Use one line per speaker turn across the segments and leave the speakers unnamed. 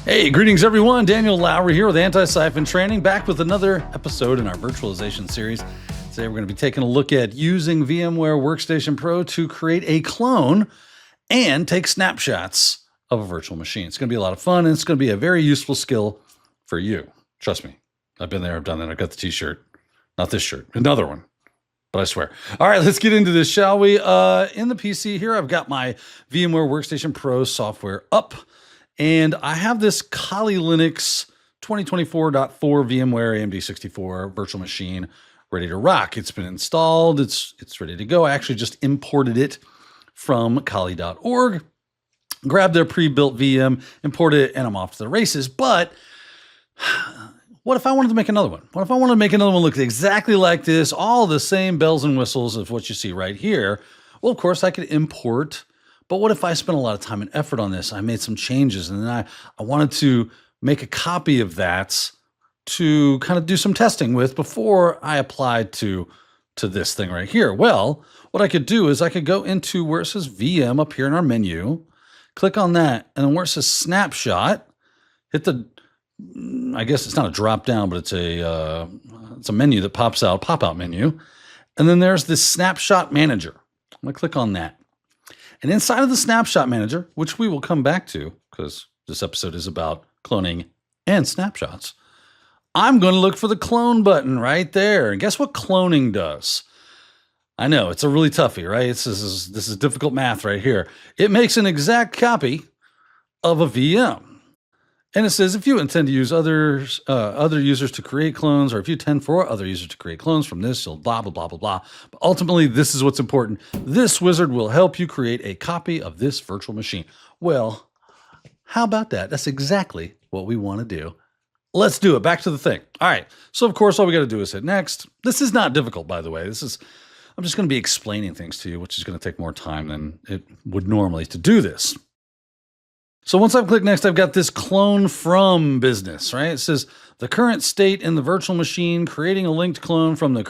Hey, greetings everyone. Daniel Lowrie here with Antisyphon Training, back with another episode in our virtualization series. Today we're going to be taking a look at using VMware Workstation Pro to create a clone and take snapshots of a virtual machine. It's going to be a lot of fun, and it's going to be a very useful skill for you. Trust me, I've been there, I've done that. I've got the t-shirt, not this shirt, another one, but I swear. All right, let's get into this, shall we? In the PC here, I've got my VMware Workstation Pro software up. And I have this Kali Linux 2024.4 VMware AMD64 virtual machine ready to rock. It's been installed. It's ready to go. I actually just imported it from kali.org, grabbed their pre-built VM, imported it, and I'm off to the races. But what if I wanted to make another one? What if I wanted to make another one look exactly like this, all the same bells and whistles of what you see right here? Well, of course, I could import. But what if I spent a lot of time and effort on this? I made some changes, and then I wanted to make a copy of that to kind of do some testing with before I applied to this thing right here. Well, what I could do is I could go into where it says VM up here in our menu, click on that, and then where it says snapshot, hit the, I guess it's not a drop down, but it's a menu that pops out, pop-out menu. And then there's this snapshot manager. I'm gonna click on that. And inside of the snapshot manager, which we will come back to because this episode is about cloning and snapshots, I'm going to look for the clone button right there. And guess what cloning does? I know it's a really toughie, right? This is difficult math right here. It makes an exact copy of a VM. And it says if you intend to use other users to create clones, or if you intend for other users to create clones from this, you'll blah, blah, blah, blah, blah. But ultimately, this is what's important. This wizard will help you create a copy of this virtual machine. Well, how about that? That's exactly what we want to do. Let's do it. Back to the thing. All right. So, of course, all we got to do is hit next. This is not difficult, by the way. I'm just going to be explaining things to you, which is going to take more time than it would normally to do this. So once I've clicked next, I've got this clone from business, right? It says the current state in the virtual machine, creating a linked clone from the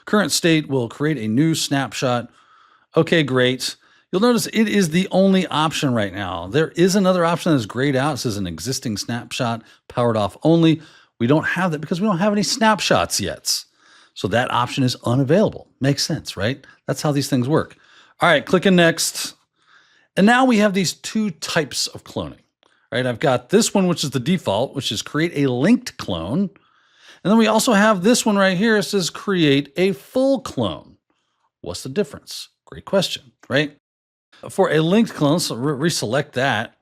current state will create a new snapshot. Okay, great. You'll notice it is the only option right now. There is another option that is grayed out. It says an existing snapshot powered off only. We don't have that because we don't have any snapshots yet. So that option is unavailable. Makes sense, right? That's how these things work. All right, clicking next. And now we have these two types of cloning, right? I've got this one, which is the default, which is create a linked clone. And then we also have this one right here. It says create a full clone. What's the difference? Great question, right? For a linked clone, so reselect that.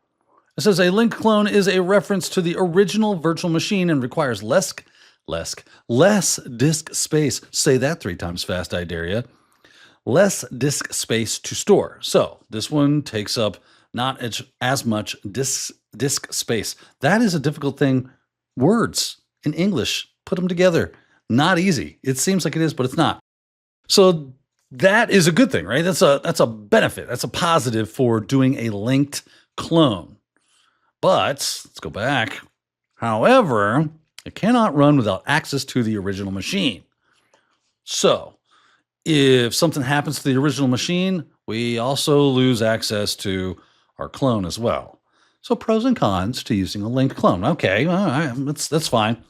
It says a linked clone is a reference to the original virtual machine and requires less disk space. Say that 3 times fast, I dare you. Less disk space to store. So this one takes up not as much disk space. That is a difficult thing. Words in English, put them together. Not easy. It seems like it is, but it's not. So that is a good thing, right? That's a benefit. That's a positive for doing a linked clone. But let's go back. However, it cannot run without access to the original machine. So if something happens to the original machine, we also lose access to our clone as well. So pros and cons to using a linked clone. Okay, all right, that's fine.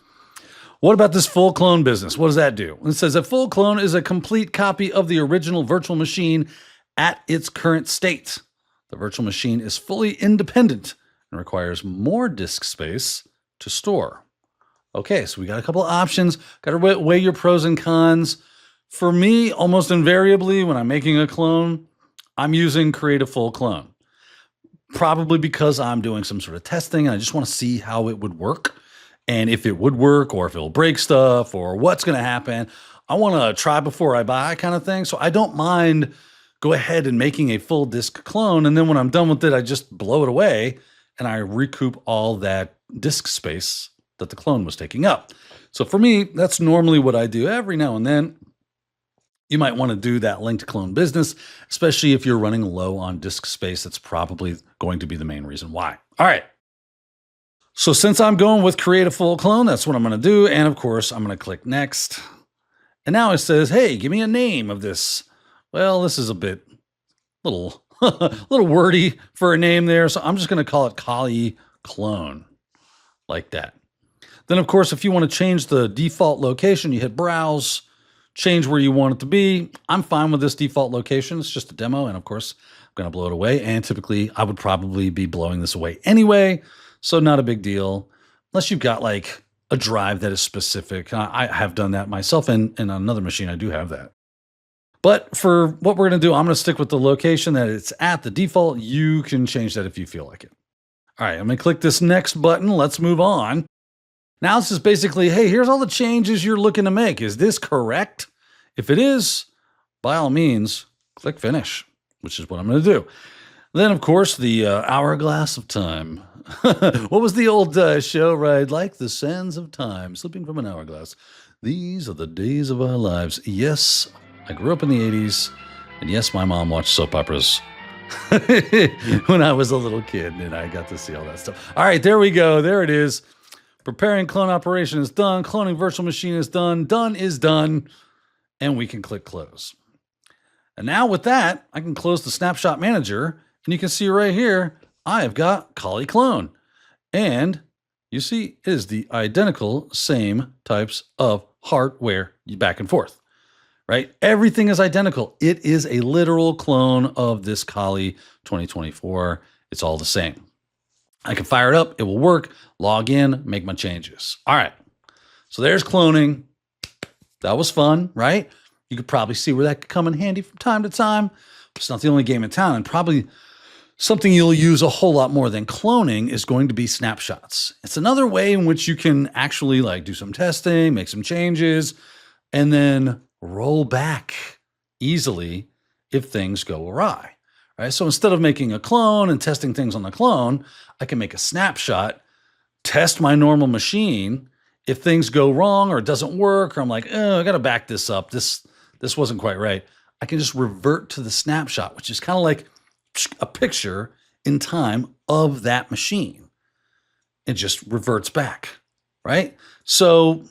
What about this full clone business? What does that do? It says a full clone is a complete copy of the original virtual machine at its current state. The virtual machine is fully independent and requires more disk space to store. Okay, so we got a couple of options. Got to weigh your pros and cons. For me, almost invariably, when I'm making a clone, I'm using create a full clone. Probably because I'm doing some sort of testing and I just want to see how it would work. And if it would work or if it'll break stuff or what's going to happen. I want to try before I buy kind of thing. So I don't mind go ahead and making a full disk clone. And then when I'm done with it, I just blow it away and I recoup all that disk space that the clone was taking up. So for me, that's normally what I do every now and then. You might want to do that linked clone business, especially if you're running low on disk space. That's probably going to be the main reason why. All right. So since I'm going with create a full clone, that's what I'm going to do. And of course, I'm going to click next. And now it says, hey, give me a name of this. Well, this is a little wordy for a name there. So I'm just going to call it Kali Clone. like that. Then, of course, if you want to change the default location, you hit Browse, change where you want it to be. I'm fine with this default location. It's just a demo, and of course, I'm going to blow it away. And typically, I would probably be blowing this away anyway, so not a big deal. Unless you've got like a drive that is specific. I have done that myself, and on another machine, I do have that. But for what we're going to do, I'm going to stick with the location that it's at, the default. You can change that if you feel like it. All right, I'm going to click this next button. Let's move on. Now this is basically, hey, here's all the changes you're looking to make. Is this correct? If it is, by all means, click Finish, which is what I'm going to do. Then, of course, the hourglass of time. What was the old show, right? Like the sands of time, slipping from an hourglass. These are the days of our lives. Yes, I grew up in the 80s, and yes, my mom watched soap operas when I was a little kid, and I got to see all that stuff. All right, there we go. There it is. Preparing clone operation is done. Cloning virtual machine is done. Done is done. And we can click Close. And now with that, I can close the Snapshot Manager, and you can see right here, I have got Kali Clone. And you see, it is the identical same types of hardware back and forth. Right? Everything is identical. It is a literal clone of this Kali 2024. It's all the same. I can fire it up. It will work. Log in, make my changes. All right. So there's cloning. That was fun, right? You could probably see where that could come in handy from time to time. It's not the only game in town. And probably something you'll use a whole lot more than cloning is going to be snapshots. It's another way in which you can actually like do some testing, make some changes, and then roll back easily if things go awry, right? So instead of making a clone and testing things on the clone, I can make a snapshot, test my normal machine. If things go wrong or it doesn't work, or I'm like, oh, I got to back this up. This wasn't quite right. I can just revert to the snapshot, which is kind of like a picture in time of that machine. It just reverts back, right? So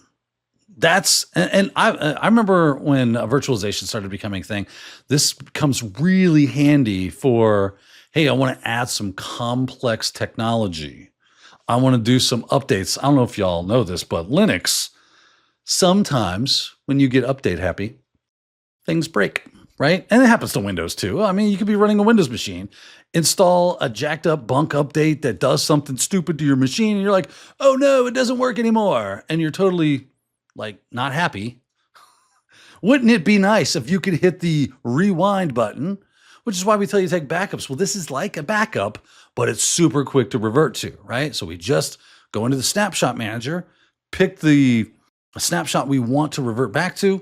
that's, and I remember when virtualization started becoming a thing, this comes really handy for, hey, I want to add some complex technology. I want to do some updates. I don't know if y'all know this, but Linux, sometimes when you get update happy, things break, right? And it happens to Windows too. I mean, you could be running a Windows machine, install a jacked up bunk update that does something stupid to your machine, and you're like, oh no, it doesn't work anymore. And you're totally like not happy. Wouldn't it be nice if you could hit the rewind button, which is why we tell you to take backups. Well, this is like a backup, but it's super quick to revert to, right? So we just go into the snapshot manager, pick the snapshot we want to revert back to,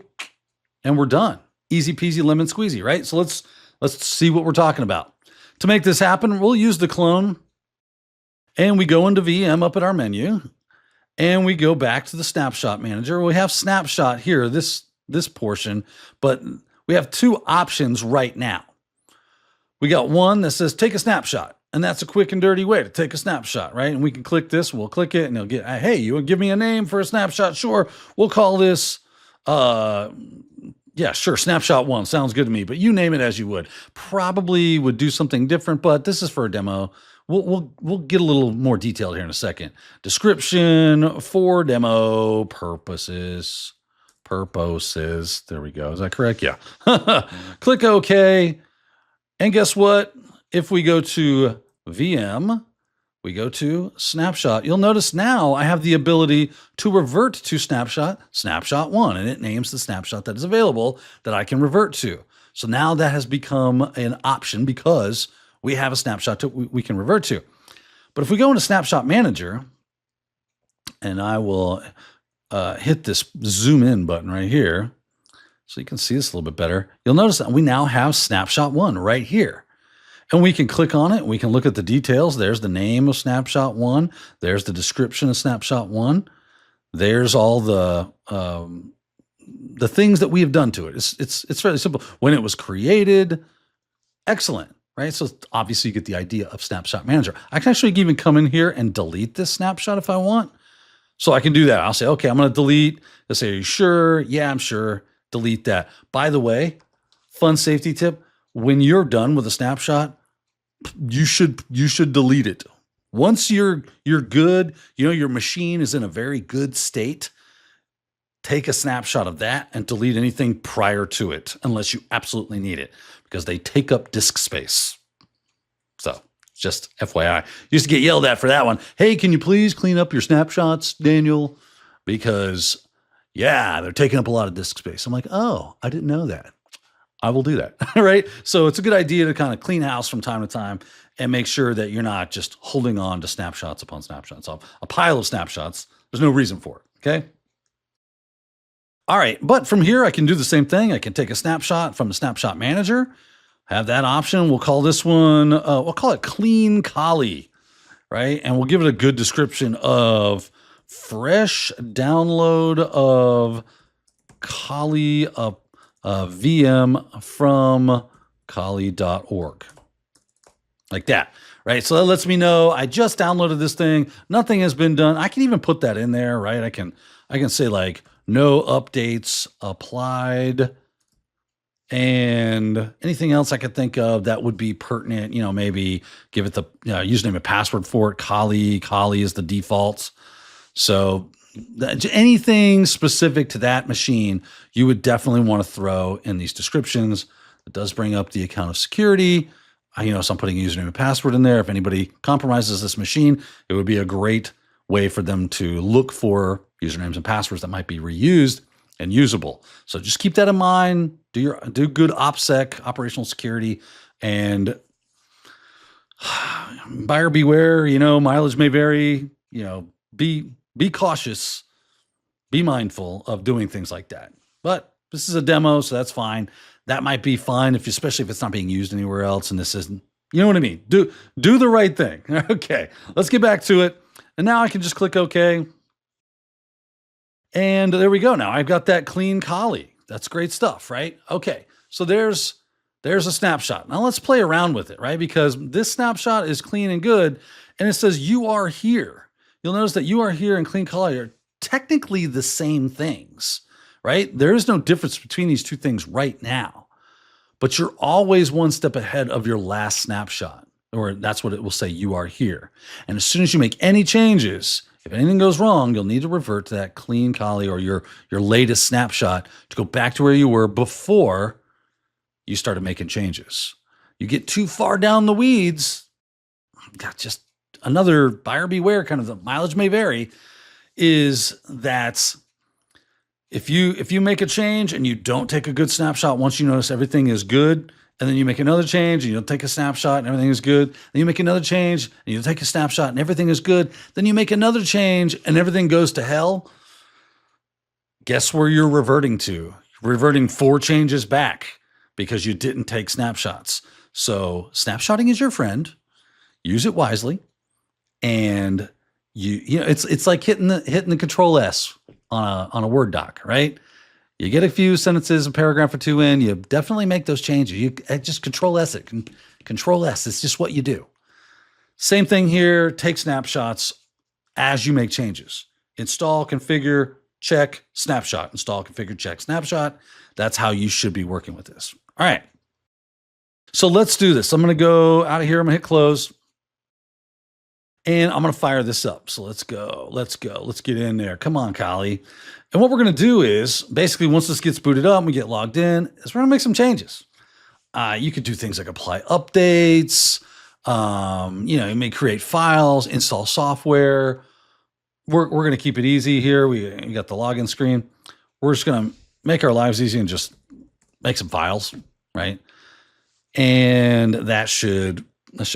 and we're done. Easy peasy lemon squeezy, right? So let's see what we're talking about. To make this happen, we'll use the clone, and we go into VM up at our menu, and we go back to the snapshot manager. We have snapshot here, this portion, but we have two options right now. We got one that says take a snapshot, and that's a quick and dirty way to take a snapshot, right? And we can click this, we'll click it, and it'll get, hey, you want to give me a name for a snapshot? Sure, we'll call this, yeah, sure, snapshot 1, sounds good to me, but you name it as you would. Probably would do something different, but this is for a demo. We'll get a little more detailed here in a second. Description for demo purposes. There we go. Is that correct? Yeah. Click OK. And guess what? If we go to VM, we go to snapshot. You'll notice now I have the ability to revert to snapshot 1, and it names the snapshot that is available that I can revert to. So now that has become an option because we have a snapshot we can revert to. But if we go into Snapshot Manager, and I will hit this zoom in button right here, so you can see this a little bit better, you'll notice that we now have Snapshot 1 right here. And we can click on it. We can look at the details. There's the name of Snapshot 1. There's the description of Snapshot 1. There's all the things that we have done to it. It's fairly simple. When it was created, excellent. Right? So obviously you get the idea of Snapshot Manager. I can actually even come in here and delete this snapshot if I want. So I can do that. I'll say, okay, I'm going to delete. They'll say, are you sure? Yeah, I'm sure. Delete that. By the way, fun safety tip, when you're done with a snapshot, you should delete it. Once you're good, your machine is in a very good state, take a snapshot of that and delete anything prior to it unless you absolutely need it because they take up disk space. So just FYI, used to get yelled at for that one. Hey, can you please clean up your snapshots, Daniel? Because they're taking up a lot of disk space. I'm like, oh, I didn't know that. I will do that. Right. So it's a good idea to kind of clean house from time to time and make sure that you're not just holding on to snapshots upon snapshots, a pile of snapshots. There's no reason for it. Okay. All right. But from here, I can do the same thing. I can take a snapshot from the snapshot manager, have that option. We'll call this one, we'll call it Clean Kali, right? And we'll give it a good description of fresh download of Kali, VM from kali.org. Like that, right? So that lets me know I just downloaded this thing. Nothing has been done. I can even put that in there, right? I can say like no updates applied and anything else I could think of that would be pertinent. Maybe give it the username and password for it. Kali is the default. So anything specific to that machine, you would definitely want to throw in these descriptions. It does bring up the account of security. So I'm putting a username and password in there. If anybody compromises this machine, it would be a great way for them to look for usernames and passwords that might be reused and usable. So just keep that in mind. Do good OPSEC, operational security, and buyer beware. Mileage may vary. Be cautious. Be mindful of doing things like that. But this is a demo, so that's fine. That might be fine especially if it's not being used anywhere else and this isn't, you know what I mean? Do the right thing. Okay, let's get back to it. And now I can just click OK. And there we go. Now I've got that clean Kali. That's great stuff, right? Okay, so there's a snapshot. Now let's play around with it, right? Because this snapshot is clean and good, and it says you are here. You'll notice that you are here and clean Kali are technically the same things, right? There is no difference between these two things right now, but you're always one step ahead of your last snapshot, or that's what it will say, you are here. And as soon as you make any changes, if anything goes wrong, you'll need to revert to that clean Kali or your latest snapshot to go back to where you were before you started making changes. You get too far down the weeds, got just another buyer beware, kind of the mileage may vary, is that if you make a change and you don't take a good snapshot once you notice everything is good, and then you make another change and you don't take a snapshot and everything is good, then you make another change and you take a snapshot and everything is good, then you make another change and everything goes to hell, guess where you're reverting to? You're reverting 4 changes back because you didn't take snapshots. So snapshotting is your friend. Use it wisely. And it's like hitting the Control S on a Word doc, right? You get a few sentences, a paragraph or two in, you definitely make those changes. You just Control S it. Control S, it's just what you do. Same thing here, take snapshots as you make changes. Install, configure, check, snapshot. Install, configure, check, snapshot. That's how you should be working with this. All right. So let's do this. I'm going to go out of here. I'm going to hit close. And I'm going to fire this up. So let's go. Let's get in there. Come on, Kali. And what we're going to do is basically once this gets booted up and we get logged in, is we're going to make some changes. You could do things like apply updates. You may create files, install software. We're going to keep it easy here. We got the login screen. We're just going to make our lives easy and just make some files, right? And that should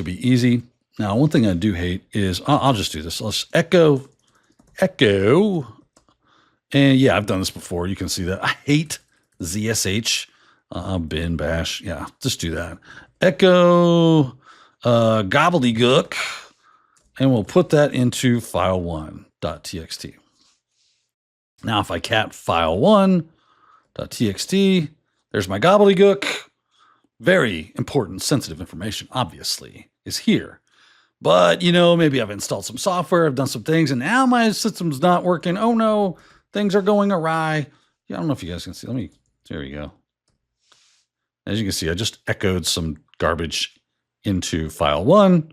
be easy. Now, one thing I do hate is, I'll just do this. Let's echo. And yeah, I've done this before. You can see that. I hate ZSH, bin bash. Yeah, just do that. Echo gobbledygook, and we'll put that into file1.txt. Now, if I cat file1.txt, there's my gobbledygook. Very important, sensitive information, obviously, is here. But, maybe I've installed some software, I've done some things, and now my system's not working. Oh no, things are going awry. Yeah, I don't know if you guys can see. There we go. As you can see, I just echoed some garbage into file1.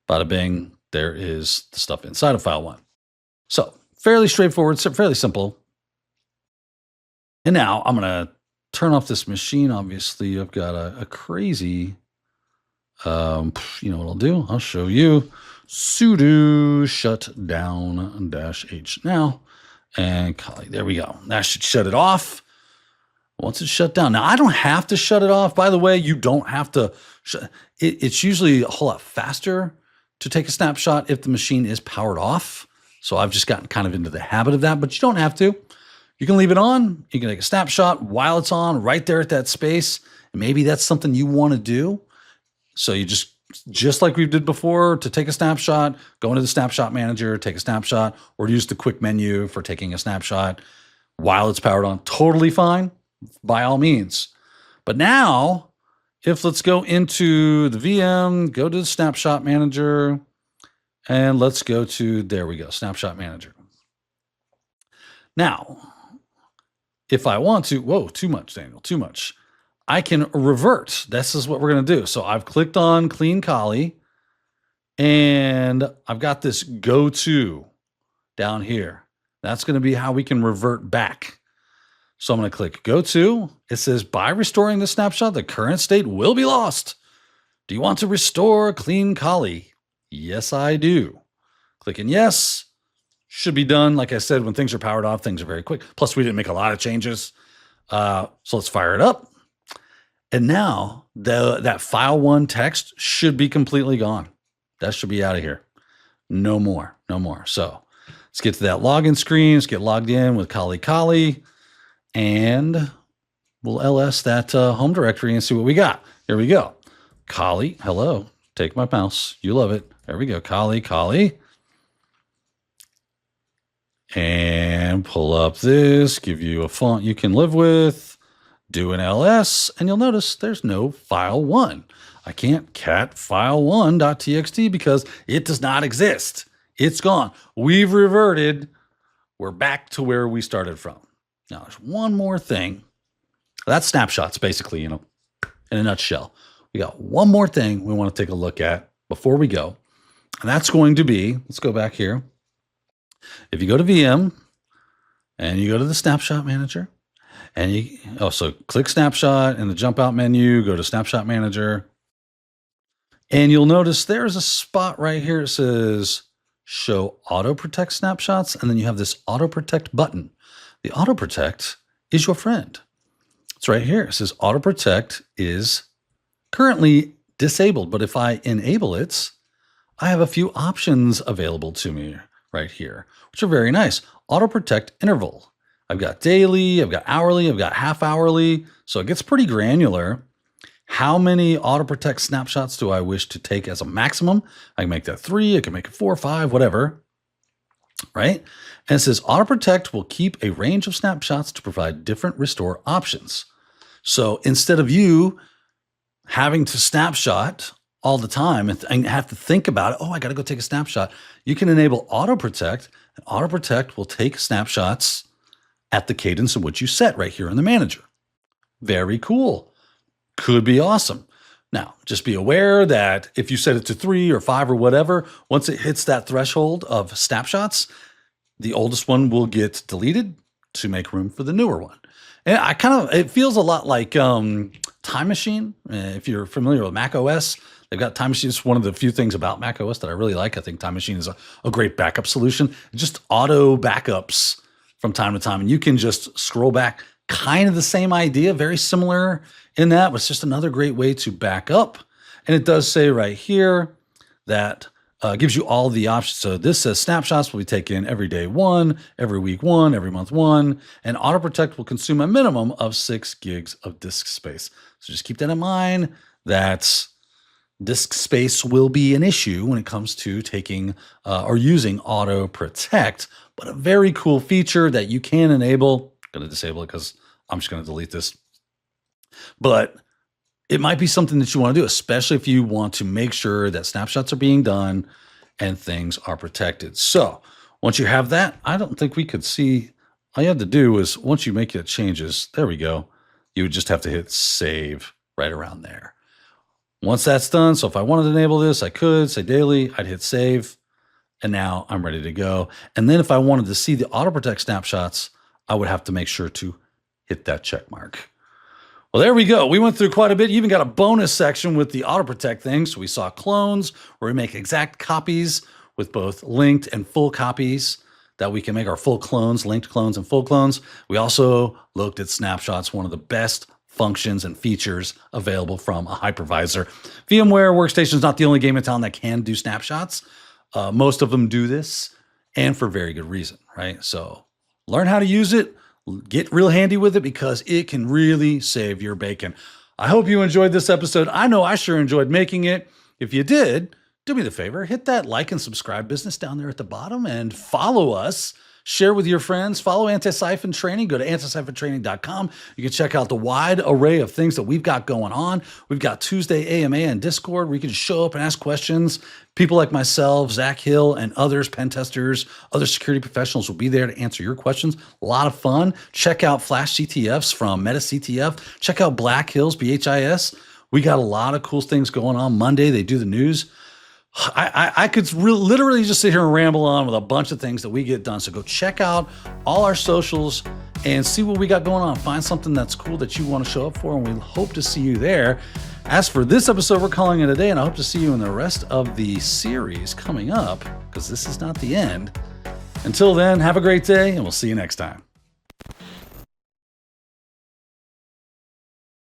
Bada bing, there is the stuff inside of file 1. So fairly straightforward, fairly simple. And now I'm going to turn off this machine. Obviously, I've got a crazy, you know what I'll do? I'll show you. Sudo shutdown -H now. And there we go. That should shut it off. Once it's shut down. Now, I don't have to shut it off. By the way, you don't have to. It's usually a whole lot faster to take a snapshot if the machine is powered off. So I've just gotten kind of into the habit of that, but you don't have to. You can leave it on. You can take a snapshot while it's on right there at that space. And maybe that's something you want to do. So you just like we did before, to take a snapshot, go into the snapshot manager, take a snapshot, or use the quick menu for taking a snapshot while it's powered on. Totally fine, by all means. But now, let's go into the VM, go to the snapshot manager, and let's go to, there we go, snapshot manager. Now, if I want to, whoa, too much, Daniel, too much. I can revert. This is what we're going to do. So I've clicked on Clean Kali, and I've got this go to down here. That's going to be how we can revert back. So I'm going to click go to. It says, by restoring the snapshot, the current state will be lost. Do you want to restore Clean Kali? Yes, I do. Clicking yes. Should be done. Like I said, when things are powered off, things are very quick. Plus, we didn't make a lot of changes. So let's fire it up. And now that file 1 text should be completely gone. That should be out of here. No more. So let's get to that login screen. Let's get logged in with Kali, and we'll ls that home directory and see what we got. Here we go. Kali, hello. Take my mouse. You love it. There we go. Kali. And pull up this, give you a font you can live with, do an ls, and you'll notice there's no file 1. I can't cat file1.txt because it does not exist. It's gone. We've reverted. We're back to where we started from. Now, there's one more thing. That's snapshots, basically, in a nutshell. We got one more thing we want to take a look at before we go. And that's going to be, let's go back here. If you go to VM and you go to the snapshot manager and so click snapshot in the jump out menu, go to snapshot manager, and you'll notice there's a spot right here. It says show auto protect snapshots. And then you have this auto protect button. The auto protect is your friend. It's right here. It says auto protect is currently disabled, but if I enable it, I have a few options available to me right here, which are very nice. Auto protect interval. I've got daily, I've got hourly, I've got half hourly. So it gets pretty granular. How many auto protect snapshots do I wish to take as a maximum? I can make that 3, I can make it 4, 5, whatever, right? And it says auto protect will keep a range of snapshots to provide different restore options. So instead of you having to snapshot all the time and have to think about it, oh, I got to go take a snapshot, you can enable auto protect, and auto protect will take snapshots at the cadence in which you set right here in the manager. Very cool. Could be awesome. Now, just be aware that if you set it to 3 or 5 or whatever, once it hits that threshold of snapshots, the oldest one will get deleted to make room for the newer one. And it feels a lot like Time Machine. If you're familiar with Mac OS, they've got Time Machine. It's one of the few things about Mac OS that I really like. I think Time Machine is a great backup solution. Just auto backups from time to time. And you can just scroll back. Kind of the same idea, very similar in that, but it's just another great way to back up. And it does say right here that gives you all the options. So this says snapshots will be taken every day 1, every week 1, every month 1, and auto protect will consume a minimum of 6 gigs of disk space. So just keep that in mind, that disk space will be an issue when it comes to taking or using auto protect, but a very cool feature that you can enable. I'm going to disable it because I'm just going to delete this. But it might be something that you want to do, especially if you want to make sure that snapshots are being done and things are protected. So once you have that, I don't think we could see. All you have to do is once you make your changes, there we go. You would just have to hit save right around there. Once that's done, so if I wanted to enable this, I could say daily, I'd hit save. and now I'm ready to go. And then if I wanted to see the auto protect snapshots, I would have to make sure to hit that check mark. Well, there we go. We went through quite a bit. You even got a bonus section with the auto protect thing. So we saw clones where we make exact copies with both linked and full copies that we can make our full clones, linked clones and full clones. We also looked at snapshots, one of the best functions and features available from a hypervisor. VMware Workstation is not the only game in town that can do snapshots. Most of them do this, and for very good reason, right? So learn how to use it. Get real handy with it because it can really save your bacon. I hope you enjoyed this episode. I know I sure enjoyed making it. If you did, do me the favor, hit that like and subscribe business down there at the bottom and follow us. Share with your friends. Follow Antisyphon Training. Go to antisyphontraining.com. You can check out the wide array of things that we've got going on. We've got Tuesday AMA and Discord where you can just show up and ask questions. People like myself, Zach Hill, and others, pen testers, other security professionals will be there to answer your questions. A lot of fun. Check out Flash CTFs from Meta CTF. Check out Black Hills BHIS. We got a lot of cool things going on. Monday, they do the news. I could literally just sit here and ramble on with a bunch of things that we get done. So go check out all our socials and see what we got going on. Find something that's cool that you want to show up for, and we hope to see you there. As for this episode, we're calling it a day, and I hope to see you in the rest of the series coming up, because this is not the end. Until then, have a great day, and we'll see you next time.